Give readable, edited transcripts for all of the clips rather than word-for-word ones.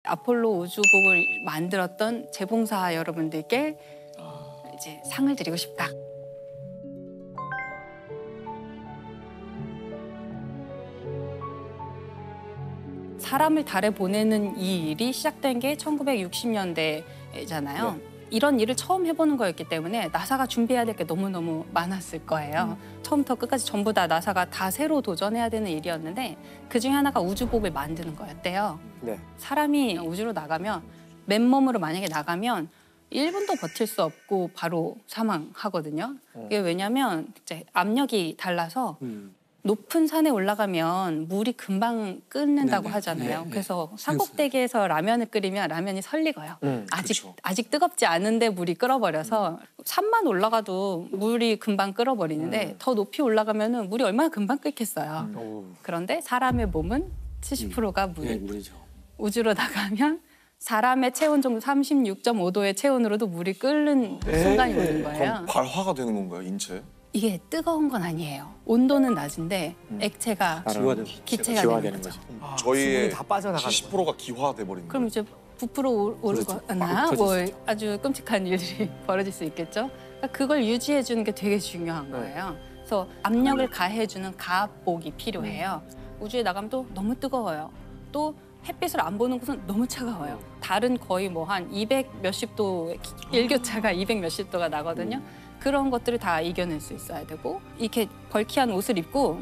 아폴로 우주복을 만들었던 재봉사 여러분들께 이제 상을 드리고 싶다. 사람을 달에 보내는 이 일이 시작된 게 1960년대잖아요. 네. 이런 일을 처음 해보는 거였기 때문에 나사가 준비해야 될 게 너무너무 많았을 거예요. 처음부터 끝까지 전부 다 나사가 다 새로 도전해야 되는 일이었는데 그중에 하나가 우주복을 만드는 거였대요. 네. 사람이 우주로 나가면 맨몸으로 만약에 나가면 1분도 버틸 수 없고 바로 사망하거든요. 이게 왜냐면 이제 압력이 달라서 높은 산에 올라가면 물이 금방 끓는다고 하잖아요. 그래서 산꼭대기에서 라면을 끓이면 라면이 설익어요. 아직 뜨겁지 않은데 물이 끓어버려서 산만 올라가도 물이 금방 끓어버리는데 더 높이 올라가면 물이 얼마나 금방 끓겠어요. 그런데 사람의 몸은 70%가 물이죠. 우주로 나가면 사람의 체온 정도 36.5도의 체온으로도 물이 끓는 순간이 오는 거예요. 그럼 발화가 되는 건가요, 인체? 이게 뜨거운 건 아니에요. 온도는 낮은데 액체가 기체가 되는 거죠. 저희의 다 빠져나가는 70%가 기화돼 버리는 거예요. 그럼 이제 부풀어 오르거나 뭐 아주 끔찍한 일들이 벌어질 수 있겠죠. 그러니까 그걸 유지해 주는 게 되게 중요한 거예요. 그래서 압력을 가해 주는 가압복이 필요해요. 우주에 나가면 또 너무 뜨거워요. 또 햇빛을 안 보는 곳은 너무 차가워요. 달은 거의 뭐 한 200 몇십 도, 일교차가 200 몇십 도가 나거든요. 그런 것들을 다 이겨낼 수 있어야 되고 이렇게 벌키한 옷을 입고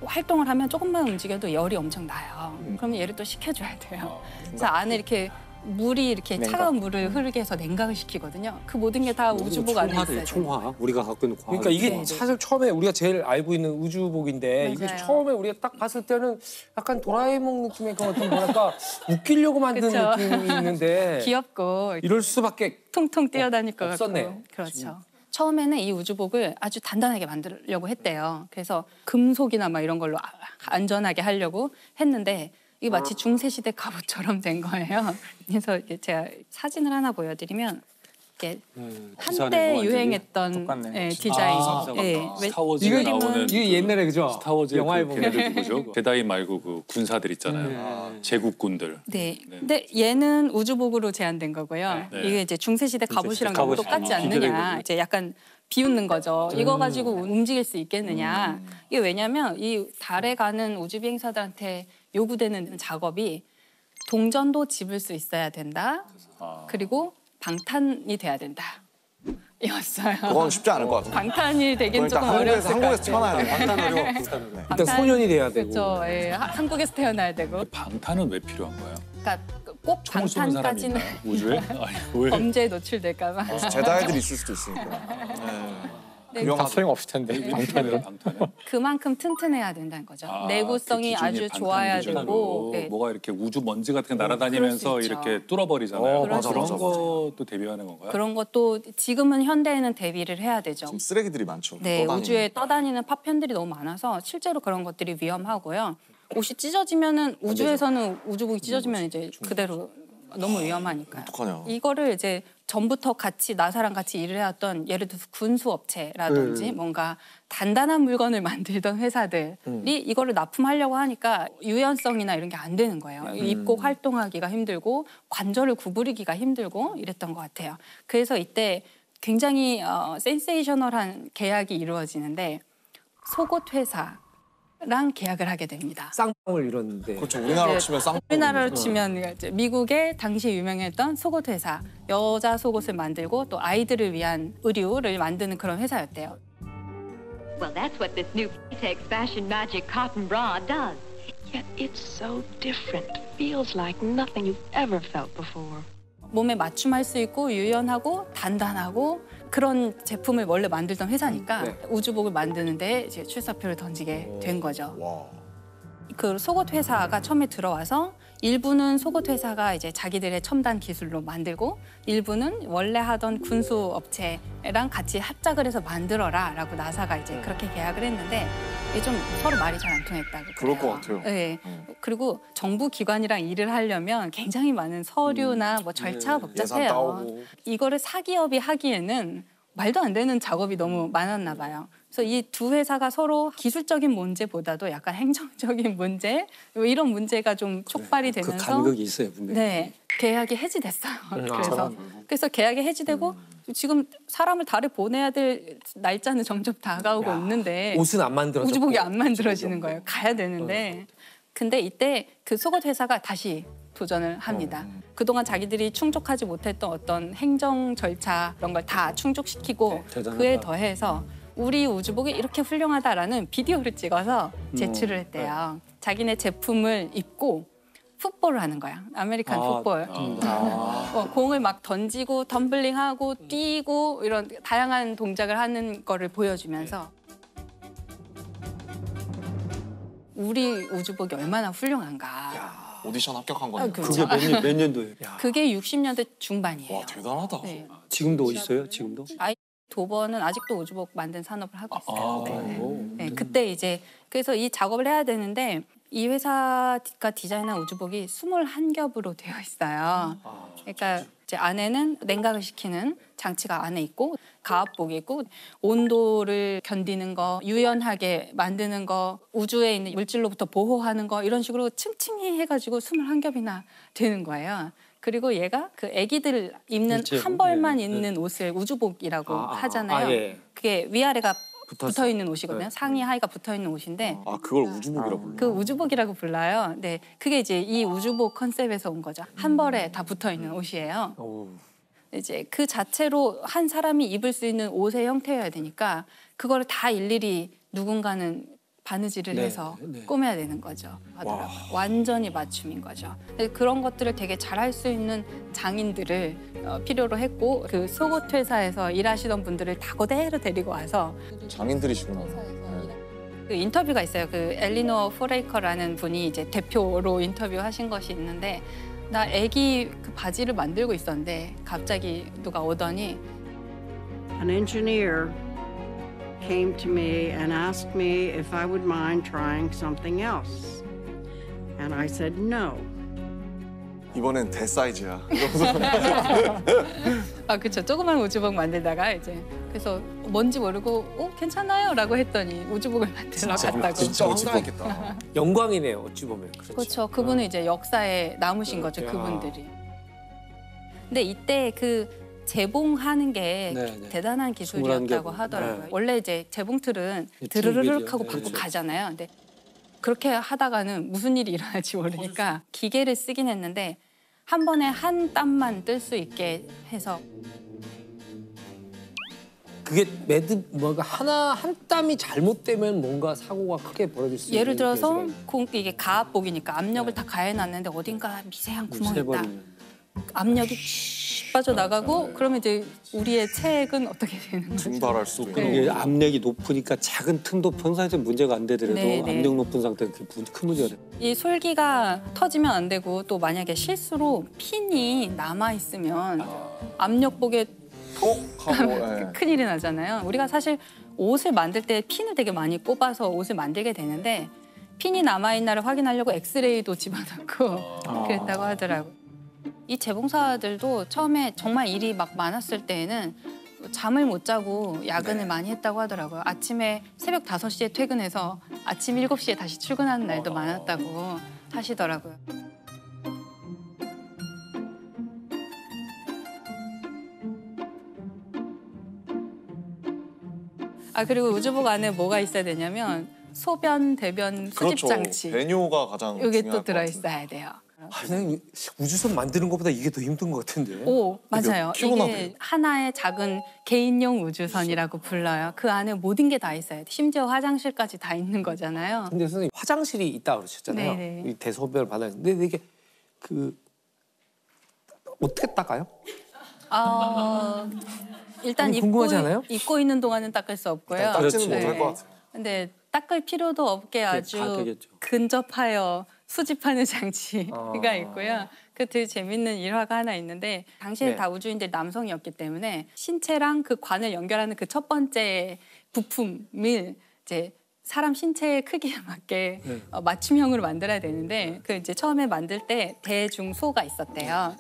활동을 하면 조금만 움직여도 열이 엄청 나요. 그러면 얘를 또 식혀줘야 돼요. 그래서 안에 이렇게 물이 이렇게 차가운 물을 흐르게 해서 냉각을 시키거든요. 그 모든 게 다 우주복 안에 있어요. 총화. 우리가 갖고 있는 과학. 그러니까 이게 사실 처음에 우리가 제일 알고 있는 우주복인데 이게 처음에 우리가 딱 봤을 때는 약간 도라에몽 느낌의 그 어떤 뭐랄까 웃기려고 만든 느낌이 있는데 귀엽고 이럴 수밖에 통통 뛰어다닐 것 없었네. 같고. 그렇죠. 처음에는 이 우주복을 아주 단단하게 만들려고 했대요. 그래서 금속이나 막 이런 걸로 안전하게 하려고 했는데 이게 마치 중세시대 갑옷처럼 된 거예요. 그래서 제가 사진을 하나 보여드리면 이게 한때 유행했던 디자인. 스타워즈에 나오는 이게 옛날에 그죠? 스타워즈 영화에 보면 누구죠? 제다이 말고 그 군사들 있잖아요. 제국군들. 네. 근데 얘는 우주복으로 제한된 거고요. 이게 이제 중세시대 갑옷이랑 너무 똑같지 않느냐. 이제 약간 비웃는 거죠. 이거 가지고 움직일 수 있겠느냐. 이게 왜냐면 이 달에 가는 우주 비행사들한테 요구되는 작업이 동전도 집을 수 있어야 된다. 그리고 방탄이 돼야 된다. 이었어요. 그건 쉽지 않을 것 같아요. 방탄이 되긴 조금 어려웠을 것 같아요. 한국에서 태어나야 돼. 방탄 어려워. 일단 소년이 돼야 되고. 그렇죠. 한국에서 태어나야 되고. 방탄은 왜 필요한 거예요? 그러니까 꼭 방탄까지는 우주에? 아니, 왜? 범죄에 노출될까 봐. 제다이들이 있을 수도 있으니까. 다 소용없을 텐데. 방탄은? 그만큼 튼튼해야 된다는 거죠. 내구성이 아주 좋아야 되고. 뭐가 이렇게 우주 먼지 같은 게 날아다니면서 이렇게 뚫어버리잖아요. 그런 것도 대비하는 건가요? 그런 것도 지금은 현대에는 대비를 해야 되죠. 지금 쓰레기들이 많죠. 네, 우주에 떠다니는 파편들이 너무 많아서 실제로 그런 것들이 위험하고요. 옷이 찢어지면은 우주에서는 우주복이 찢어지면 이제 그대로 너무 위험하니까요. 어떡하냐. 이거를 이제 전부터 같이 나사랑 같이 일을 해왔던 예를 들어서 군수업체라든지 뭔가 단단한 물건을 만들던 회사들이 이거를 납품하려고 하니까 유연성이나 이런 게 안 되는 거예요. 입고 활동하기가 힘들고 관절을 구부리기가 힘들고 이랬던 것 같아요. 그래서 이때 굉장히 센세이셔널한 계약이 이루어지는데 속옷 회사 랑 계약을 하게 됩니다. 쌍방울 이뤘는데. 그렇죠. 우리나라로 치면 쌍방울. 우리나라로 치면 이제 미국의 당시 유명했던 속옷 회사, 여자 속옷을 만들고 또 아이들을 위한 의류를 만드는 그런 회사였대요. Well, that's what this new Playtex Fashion Magic cotton bra does. Yet it's so different. Feels like nothing you've ever felt before. 몸에 맞춤할 수 있고 유연하고 단단하고 그런 제품을 원래 만들던 회사니까 우주복을 만드는데 이제 출사표를 던지게 된 거죠. 와. 그 속옷 회사가 처음에 들어와서 일부는 속옷 회사가 이제 자기들의 첨단 기술로 만들고 일부는 원래 하던 군수 업체랑 같이 합작을 해서 만들어라라고 나사가 이제 그렇게 계약을 했는데 이게 좀 서로 말이 잘 안 통했다고 그럴 그래요. 것 같아요. 네. 그리고 정부 기관이랑 일을 하려면 굉장히 많은 서류나 뭐 절차가 복잡해요. 예산 따오고. 이거를 사기업이 하기에는 말도 안 되는 작업이 너무 많았나 봐요. 그래서 이 두 회사가 서로 기술적인 문제보다도 약간 행정적인 문제 뭐 이런 문제가 좀 촉발이 그 되면서 간극이 있어요 분명히. 네, 계약이 해지됐어요. 그래서 계약이 해지되고 지금 사람을 달에 보내야 될 날짜는 점점 다가오고 있는데 옷은 안 만들어졌고. 우주복이 안 만들어지는 거예요. 가야 되는데. 근데 이때 그 속옷 회사가 다시 도전을 합니다. 그동안 자기들이 충족하지 못했던 어떤 행정 절차 이런 걸 다 충족시키고 대단하다. 그에 더해서 우리 우주복이 이렇게 훌륭하다라는 비디오를 찍어서 제출을 했대요. 자기네 제품을 입고 풋볼을 하는 거야. 아메리칸 풋볼. 공을 막 던지고 덤블링하고 뛰고 이런 다양한 동작을 하는 거를 보여주면서 우리 우주복이 얼마나 훌륭한가. 오디션 합격한 거니까. 그렇죠. 그게 몇 년도예요? 그게 60년대 중반이에요. 와 대단하다. 네. 지금도 있어요? 지금도? 도버는 아직도 우주복 만든 산업을 하고 있어요. 그래요? 네, 그때 이제 그래서 이 작업을 해야 되는데 이 회사가 디자인한 우주복이 21겹으로 되어 있어요. 그러니까 이제 안에는 냉각을 시키는 장치가 안에 있고 가압복이 있고 온도를 견디는 거, 유연하게 만드는 거, 우주에 있는 물질로부터 보호하는 거 이런 식으로 층층이 해가지고 21겹이나 되는 거예요. 그리고 얘가 그 아기들 입는 일체로? 한 벌만 네, 입는 옷을 우주복이라고 하잖아요. 예. 그게 위아래가 붙었어. 붙어 있는 옷이거든요. 상의 하의가 붙어 있는 옷인데 아 그걸 우주복이라고 불러. 그 우주복이라고 불러요. 네, 그게 이제 이 우주복 컨셉에서 온 거죠. 한 벌에 다 붙어 있는 옷이에요. 이제 그 자체로 한 사람이 입을 수 있는 옷의 형태여야 되니까 그거를 다 일일이 누군가는 바느질을 해서 꾸며야 되는 거죠. 하더라고요. 완전히 맞춤인 거죠. 그런 것들을 되게 잘할 수 있는 장인들을 필요로 했고 그 속옷 회사에서 일하시던 분들을 다 그대로 데리고 와서 장인들이시구나. 그 인터뷰가 있어요. 그 엘리노어 포레이커라는 분이 이제 대표로 인터뷰하신 것이 있는데 나 애기 그 바지를 만들고 있었는데 갑자기 누가 오더니 An engineer came to me and asked me if I would mind trying something else. And I said no. 이번엔 대사이즈야. 아 그렇죠. 조그만 우주복 만들다가 이제 그래서 뭔지 모르고 괜찮아요라고 했더니 우주복을 만들러 갔다고. 진짜 황당했겠다. 영광이네요. 어찌 보면. 그렇죠. 그분은 이제 역사에 남으신 거죠. 그분들이. 근데 이때 그 재봉하는 게 네. 대단한 기술이었다고 21겹. 하더라고요. 네. 원래 이제 재봉틀은 네, 드르르륵 하고 네, 받고 그렇죠. 가잖아요. 근데 그렇게 하다가는 무슨 일이 일어날지 모르니까 기계를 쓰긴 했는데 한 번에 한 땀만 뜰 수 있게 해서 그게 뭐가 한 땀이 잘못되면 뭔가 사고가 크게 벌어질 수 있는. 예를 들어서 계기가 이게 가압복이니까 압력을 다 가해놨는데 어딘가 미세한 구멍이 있다. 세버리면. 압력이 쭉 빠져나가고 그러면 이제 우리의 체액은 어떻게 되는 거죠? 증발할 수도 있고. 이게 압력이 높으니까 작은 틈도 평상시에 문제가 안 되더라도 네. 압력 높은 상태는 큰 문제가 돼. 이 솔기가 터지면 안 되고 또 만약에 실수로 핀이 남아 있으면 압력복에 하고. 예. 큰일이 나잖아요. 우리가 사실 옷을 만들 때 핀을 되게 많이 꼽아서 옷을 만들게 되는데 핀이 남아 있나를 확인하려고 엑스레이도 집어넣고 그랬다고 하더라고요. 이 재봉사들도 처음에 정말 일이 막 많았을 때에는 잠을 못 자고 야근을 많이 했다고 하더라고요. 아침에 새벽 5시에 퇴근해서 아침 7시에 다시 출근하는 날도 많았다고 하시더라고요. 아 그리고 우주복 안에 뭐가 있어야 되냐면 소변, 대변 수집 그렇죠. 장치. 배뇨가 가장 이게 중요할 또 것 들어 같은데. 있어야 돼요. 그냥 우주선 만드는 것보다 이게 더 힘든 것 같은데. 오, 맞아요. 피곤하네요. 이게 하나의 작은 개인용 우주선이라고 불러요. 그 안에 모든 게 다 있어요. 심지어 화장실까지 다 있는 거잖아요. 근데 선생님 화장실이 있다 그러셨잖아요. 네네. 이 대소변을 받아야 되는데 이게 그 어떻게 닦아요? 일단 아니, 궁금하지 않아요? 입고 있는 동안은 닦을 수 없고요. 닦지는 네. 못할 것 같아요. 근데 닦을 필요도 없게 다 아주 되겠죠. 근접하여 수집하는 장치가 있고요. 그 되게 재밌는 일화가 하나 있는데 당시에 네. 다 우주인들 남성이었기 때문에 신체랑 그 관을 연결하는 그 첫 번째 부품을 이제 사람 신체의 크기에 맞게 맞춤형으로 만들어야 되는데 그 이제 처음에 만들 때 대중소가 있었대요.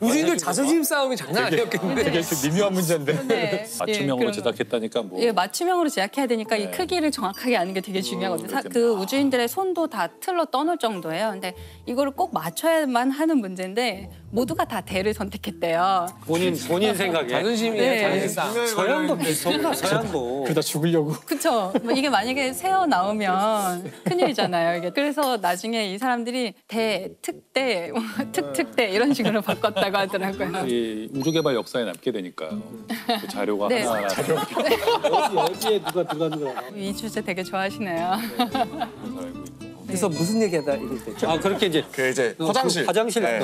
우주인들 자존심 싸움이 장난 아니었겠는데. 되게 미묘한 문제인데. 네. 맞춤형으로 예, 제작했다니까 뭐. 예, 맞춤형으로 제작해야 되니까 네. 이 크기를 정확하게 아는 게 되게 중요하거든요. 그렇겠네. 그 우주인들의 손도 다 틀로 떠놓을 정도예요. 근데 이거를 꼭 맞춰야만 하는 문제인데 모두가 다 대를 선택했대요. 본인 생각에. 자존심이에요, 네. 자존심 싸움. 서양도 비슷한가 서양도. 그러다 죽으려고. 그렇죠. 이게 만약에 새어 나오면 큰일이잖아요. 이게 그래서 나중에 이 사람들이 대, 특대, 특특대 이런 식으로 바꿨다고 하더라고요. 이 우주개발 역사에 남게 되니까 그 자료가 네. 하나하나 여기에 누가 들어가는 거야. 이 주제 되게 좋아하시네요. 그래서 무슨 얘기하다 이럴 때. 아 그렇게 이제 그 이제 화장실. 화장실. 네.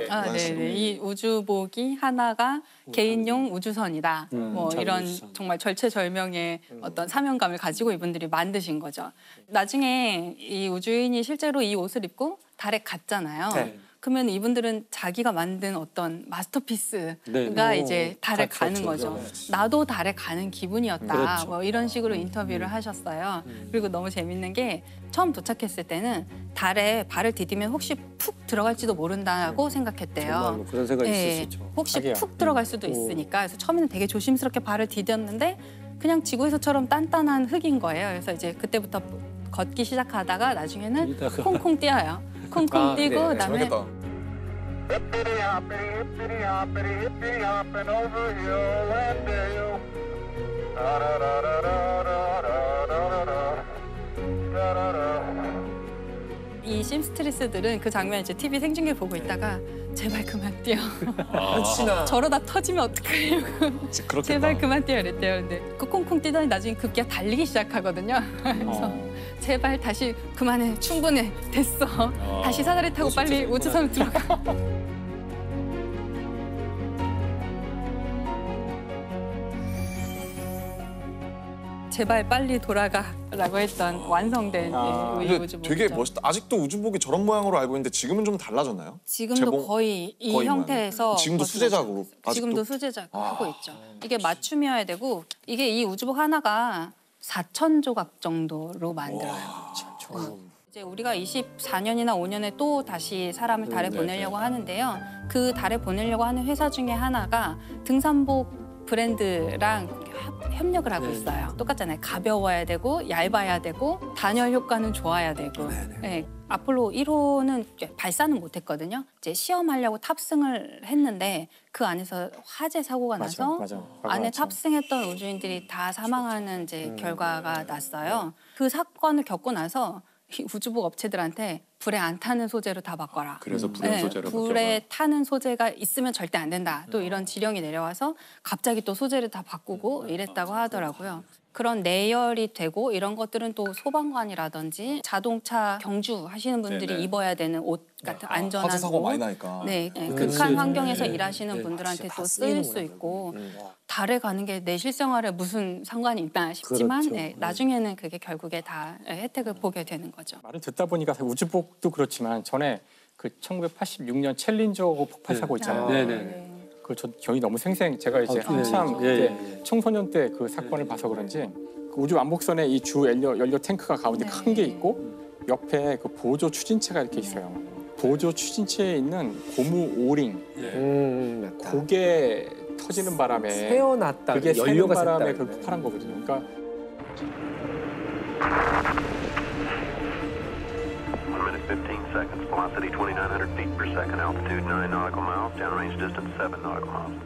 아, 네. 이 우주복이 하나가 개인용 우주선이다. 뭐 이런 정말 절체절명의 어떤 사명감을 가지고 이분들이 만드신 거죠. 나중에 이 우주인이 실제로 이 옷을 입고 달에 갔잖아요. 네. 그러면 이분들은 자기가 만든 어떤 마스터피스가 네. 이제 달에 가는 거죠. 나도 달에 가는 기분이었다. 그렇죠. 뭐 이런 식으로 인터뷰를 하셨어요. 그리고 너무 재밌는 게 처음 도착했을 때는 달에 발을 디디면 혹시 푹 들어갈지도 모른다고 생각했대요. 정말로 그런 생각이 있을 수 있죠. 혹시 자기야. 푹 들어갈 수도 있으니까. 그래서 처음에는 되게 조심스럽게 발을 디뎠는데 그냥 지구에서처럼 단단한 흙인 거예요. 그래서 이제 그때부터 걷기 시작하다가 나중에는 콩콩 뛰어요. 콩콩 뛰고 네. 그다음에 재밌겠다. 이 심스트리스들은 그 장면 이제 TV 생중계 보고 있다가 제발 그만 뛰어. 혹시나. 저러다 터지면 어떡하려고. 그렇겠다. 제발 그만 뛰어 이랬대요. 근데 그 콩콩 뛰더니 나중에 급기야 달리기 시작하거든요. 그래서 제발 다시 그만해. 충분해. 됐어. 다시 사다리 타고 빨리 우주선으로 들어가. 제발 빨리 돌아가라고 했던 완성된 이 근데 우주복이죠. 되게 멋있다. 아직도 우주복이 저런 모양으로 알고 있는데 지금은 좀 달라졌나요? 지금도 제목 거의 이 거의 형태에서 지금도 수제작으로 아직도? 지금도 수제작 하고 있죠. 이게 맞춤이어야 되고 이게 이 우주복 하나가 4,000조각 정도로 만들어요. 이제 우리가 24년이나 5년에 또 다시 사람을 달에 보내려고 하는데요. 그 달에 보내려고 하는 회사 중에 하나가 등산복 브랜드랑 협력을 하고 있어요. 똑같잖아요. 가벼워야 되고 얇아야 되고 단열 효과는 좋아야 되고. 네. 아폴로 1호는 발사는 못했거든요. 이제 시험하려고 탑승을 했는데 그 안에서 화재 사고가 나서 안에 탑승했던 우주인들이 다 사망하는 이제 결과가 났어요. 그 사건을 겪고 나서 이 우주복 업체들한테 불에 안 타는 소재로 다 바꿔라. 그래서 불연 소재로 불에 타는 소재가 있으면 절대 안 된다. 또 이런 지령이 내려와서 갑자기 또 소재를 다 바꾸고 이랬다고 하더라고요. 그런 내열이 되고 이런 것들은 또 소방관이라든지 자동차 경주 하시는 분들이 네네. 입어야 되는 옷 같은 안전한 화재 사고 옷. 많이 나니까. 네, 극한 환경에서 일하시는 분들한테 또 쓰일 수 있고 달에 가는 게 내 실생활에 무슨 상관이 있나 싶지만 그렇죠. 네, 나중에는 그게 결국에 다 혜택을 보게 되는 거죠. 말을 듣다 보니까 우주복도 그렇지만 전에 그 1986년 챌린저 폭발 사고 있잖아요. 네네. 그 저 기억이 너무 생생. 제가 이제 한참 그때 청소년 때 그 사건을 봐서 그런지 그 우주 왕복선에 이 주 연료 탱크가 가운데 큰 게 있고 옆에 그 보조 추진체가 이렇게 있어요. 보조 추진체에 있는 고무 오링 맞다. 그게 터지는 바람에 세어났다. 그게 새는 연료가 바람에 샜다. 그 폭발한 거거든요. 그러니까 15 seconds. Velocity 2,900 feet per second. Altitude 9 nautical miles. Downrange distance 7 nautical miles.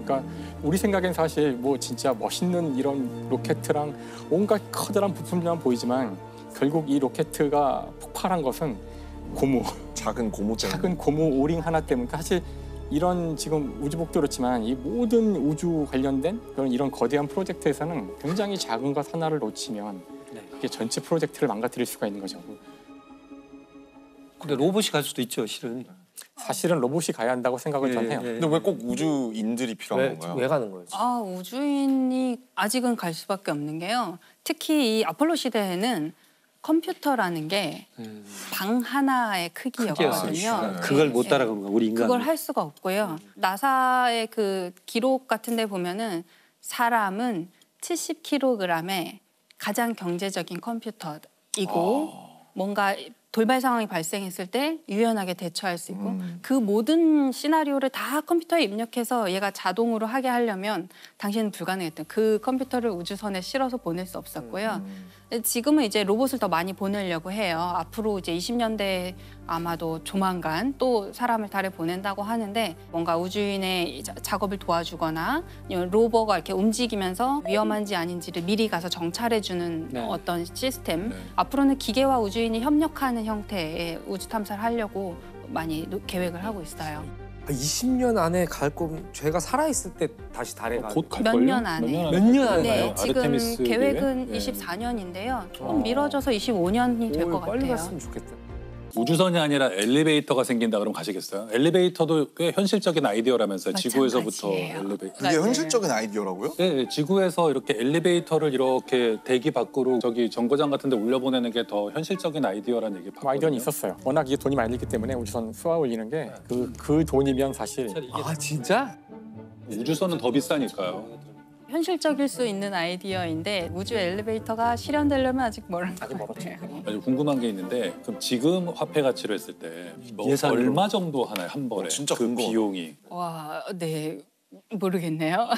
그러니까 우리 생각엔 사실 뭐 진짜 멋있는 이런 로켓이랑 온갖 커다란 부품들만 보이지만 결국 이 로켓가 폭발한 것은 고무, 작은 고무 때문에. 작은 고무 오링 하나 때문에 사실 이런 지금 우주복도 그렇지만 이 모든 우주 관련된 그런 이런 거대한 프로젝트에서는 굉장히 작은 것 하나를 놓치면 이게 전체 프로젝트를 망가뜨릴 수가 있는 거죠. 근데 로봇이 갈 수도 있죠, 실은. 사실은 로봇이 가야 한다고 생각을 전 해요. 근데 왜 꼭 우주인들이 필요한 건가요? 왜 가는 거예요? 아, 우주인이 아직은 갈 수밖에 없는 게요. 특히 이 아폴로 시대에는 컴퓨터라는 게 방 하나의 크기였거든요. 그걸 못 따라간 거야, 우리 인간. 그걸 할 수가 없고요. 나사의 그 기록 같은 데 보면은 사람은 70kg에 가장 경제적인 컴퓨터이고 뭔가 돌발 상황이 발생했을 때 유연하게 대처할 수 있고 그 모든 시나리오를 다 컴퓨터에 입력해서 얘가 자동으로 하게 하려면 당시에는 불가능했던 그 컴퓨터를 우주선에 실어서 보낼 수 없었고요. 지금은 이제 로봇을 더 많이 보내려고 해요. 앞으로 이제 20년대 아마도 조만간 또 사람을 달에 보낸다고 하는데 뭔가 우주인의 작업을 도와주거나 로버가 이렇게 움직이면서 위험한지 아닌지를 미리 가서 정찰해주는 어떤 시스템. 앞으로는 기계와 우주인이 협력하는 형태의 우주 탐사를 하려고 많이 계획을 하고 있어요. 20년 안에 갈 거면 저희가 살아있을 때 다시 달에 가. 곧 갈걸요? 몇 년 안에. 몇 년 안에 네, 가요? 지금 아르테미스 계획은 계획? 24년인데요. 조금 미뤄져서 25년이 될 것 빨리 같아요. 갔으면 좋겠다. 우주선이 아니라 엘리베이터가 생긴다 그러면 가시겠어요? 엘리베이터도 꽤 현실적인 아이디어라면서요. 지구에서부터 마찬가지예요. 엘리베이터. 그게 현실적인 아이디어라고요? 네, 지구에서 이렇게 엘리베이터를 이렇게 대기 밖으로 저기 정거장 같은 데 올려보내는 게 더 현실적인 아이디어라는 얘기 봤거든요. 아이디어는 있었어요. 워낙 이게 돈이 많이 들기 때문에 우주선 쏘아 올리는 게 그 돈이면 사실 아 진짜? 우주선은 더 비싸니까요. 현실적일 수 있는 아이디어인데 우주 엘리베이터가 실현되려면 아직 멀은 것 멀었죠. 같아요. 아주 궁금한 게 있는데 그럼 지금 화폐 가치로 했을 때 뭐 예산으로? 얼마 정도 하나요? 한 번에? 진짜 그 궁금하다. 비용이. 와, 네. 모르겠네요.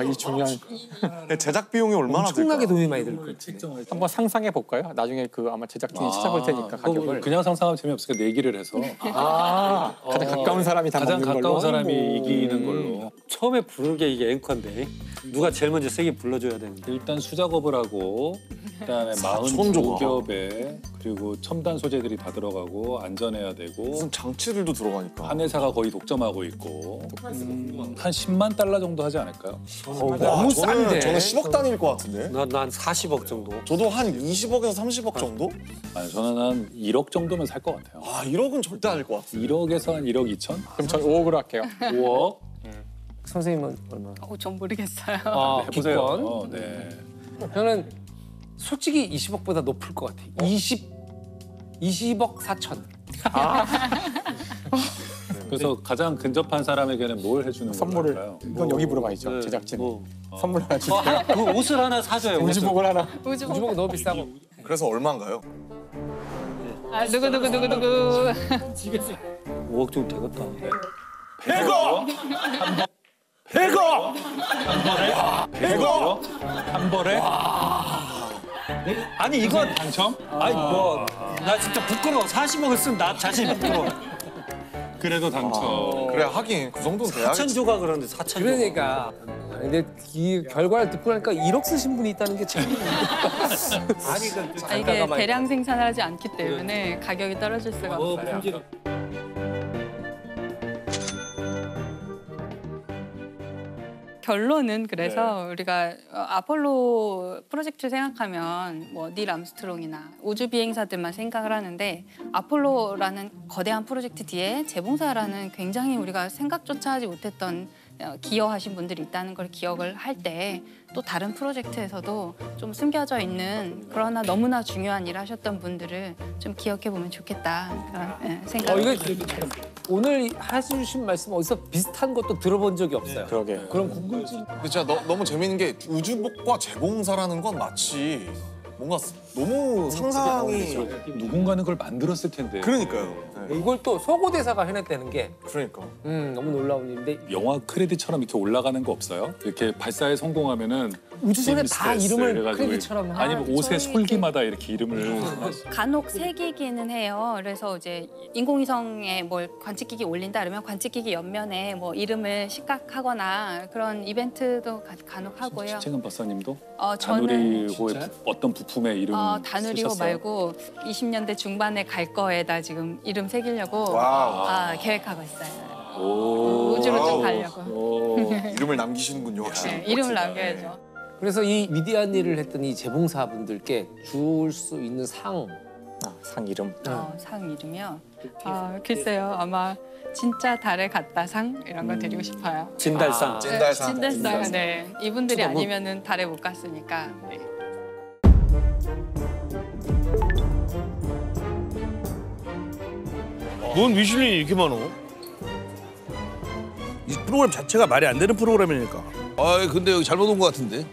이 중요한 제작 비용이 얼마나 엄청나게 들까요? 돈이 많이 들 거예요. 한번 상상해 볼까요? 나중에 그 아마 제작진이 찾아볼 테니까 가격을. 그냥 상상하면 재미없으니까 내기를 해서 가장 가까운 사람이 다 가장 먹는 가까운 걸로. 사람이 이기는 걸로. 처음에 부르는 게 이게 앵커인데 누가 제일 먼저 세게 불러줘야 되는데. 일단 수작업을 하고 그다음에 42겹에 그리고 첨단 소재들이 다 들어가고 안전해야 되고 무슨 장치들도 들어가니까. 한 회사가 거의 독점하고 있고 한 10만 달러 정도 하지 않을까요? 너무 싼데. 저는 10억 단위일 것 같은데. 난 40억 정도. 저도 한 20억에서 30억 정도? 아니, 저는 한 1억 정도면 살 것 같아요. 1억은 절대 아닐 것 같아요. 1억에서 한 1억 2천? 그럼 전 5억으로 할게요. 5억? 선생님은 얼마? 전 모르겠어요. 해보세요. 네. 저는 솔직히 20억보다 높을 것 같아요. 20억 4천. 그래서 가장 근접한 사람에게는 뭘 해주는 선물을 걸까요? 이건 여기 물어봐야죠. 제작진. 선물 하나 주세요. 그 옷을 하나 사줘요. 옷을. 우주복을 하나. 우주복 너무 비싸고. 그래서 얼마인가요? 아, 누구. 5억 정도 되겠다. 100억! 100억! 100억? 한 벌에? 아니 이건 당첨? 아니 뭐 나 진짜 부끄러워. 40억을 쓴 나 자신이 부끄러워. 그래도 당첨. 그래 하긴 그 정도는 돼야겠지. 4천 조각 그러는데 4천 조각. 그러니까. 근데 이 결과를 듣고 나니까 1억 쓰신 분이 있다는 게 참. 아니 그 이게 잠깐만. 대량 생산을 하지 않기 때문에 가격이 떨어질 수가 없어요. 결론은 그래서 우리가 아폴로 프로젝트를 생각하면 뭐 닐 암스트롱이나 우주 비행사들만 생각을 하는데 아폴로라는 거대한 프로젝트 뒤에 재봉사라는 굉장히 우리가 생각조차 하지 못했던 기여하신 분들이 있다는 걸 기억을 할 때 또 다른 프로젝트에서도 좀 숨겨져 있는 그러나 너무나 중요한 일을 하셨던 분들을 좀 기억해 보면 좋겠다 그런 생각을 이거 오늘 해주신 말씀 어디서 비슷한 것도 들어본 적이 없어요. 그러게. 그럼 궁금증. 근데 진짜 너무 재밌는 게 우주복과 재봉사라는 건 마치 뭔가 너무 상상이 누군가는 그걸 만들었을 텐데. 그러니까요. 네. 이걸 또 서고 대사가 해냈다는 게 그러니까. 너무 놀라운 일인데 영화 크레딧처럼 이렇게 올라가는 거 없어요? 이렇게 발사에 성공하면은 우주선에 팀 다 스트레스 이름을 이래가지고 크레딧처럼 아니면 옷의 솔기마다 이렇게 이름을 간혹 새기기는 해요. 그래서 이제 인공위성에 뭘 관측기기 올린다 그러면 관측기기 옆면에 뭐 이름을 식각하거나 그런 이벤트도 간혹 하고요. 최근 박사님도 저는 다누리호의 어떤 부품의 이름 다누리호 쓰셨어요? 말고 20년대 중반에 갈 거에다 지금 이름 새기려고 와우. 계획하고 있어요. 오. 우주로 좀 가려고. 오. 이름을 남기시는군요 확실히. 네, 이름을 남겨야죠. 그래서 이 위대한 일을 했던 이 재봉사분들께 줄 수 있는 상. 상 이름. 상 이름이요? 글쎄요. 아마 진짜 달에 갔다 상 이런 거 드리고 싶어요. 진달상. 찐달상. 진달상. 네. 이분들이 아니면은 달에 못 갔으니까. 네. 뭔 미슐린이 이렇게 많어? 이 프로그램 자체가 말이 안 되는 프로그램이니까. 아 근데 여기 잘못 온 것 같은데.